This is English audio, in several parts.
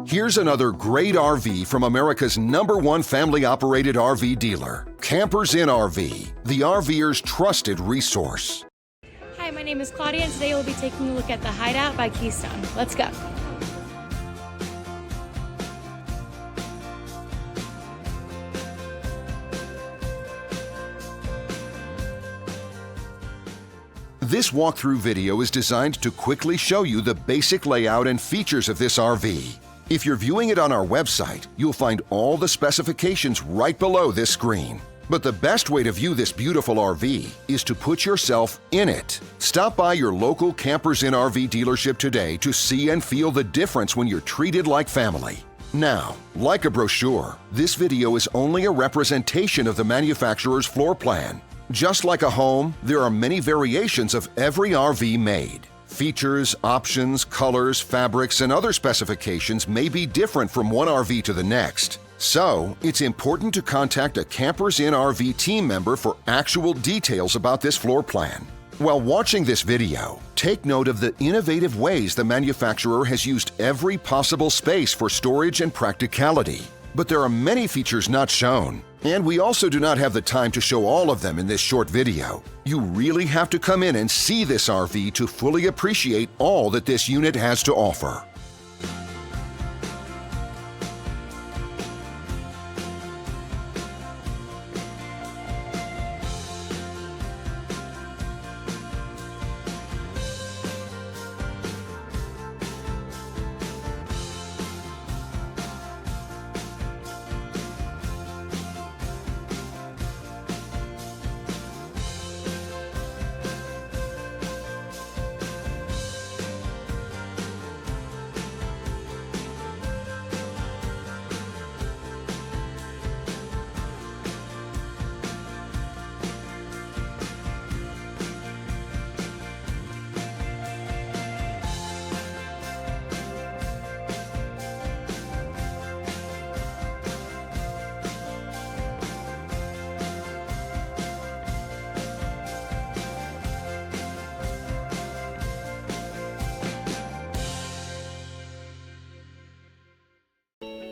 Here's another great RV from America's #1 family-operated RV dealer, Campers Inn RV, the RVer's trusted resource. Hi, my name is Claudia, and today we'll be taking a look at the Hideout by Keystone. Let's go. This walkthrough video is designed to quickly show you the basic layout and features of this RV. If you're viewing it on our website, you'll find all the specifications right below this screen. But the best way to view this beautiful RV is to put yourself in it. Stop by your local Campers Inn RV dealership today to see and feel the difference when you're treated like family. Now, like a brochure, this video is only a representation of the manufacturer's floor plan. Just like a home, there are many variations of every RV made. Features, options, colors, fabrics, and other specifications may be different from one RV to the next. So, it's important to contact a Campers Inn RV team member for actual details about this floor plan. While watching this video, take note of the innovative ways the manufacturer has used every possible space for storage and practicality. But there are many features not shown, and we also do not have the time to show all of them in this short video. You really have to come in and see this RV to fully appreciate all that this unit has to offer.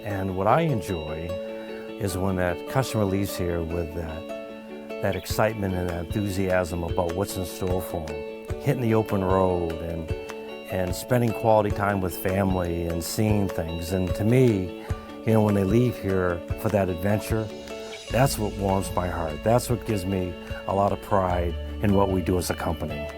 And what I enjoy is when that customer leaves here with that excitement and that enthusiasm about what's in store for them. Hitting the open road and spending quality time with family and seeing things. And to me, you know, when they leave here for that adventure, that's what warms my heart. That's what gives me a lot of pride in what we do as a company.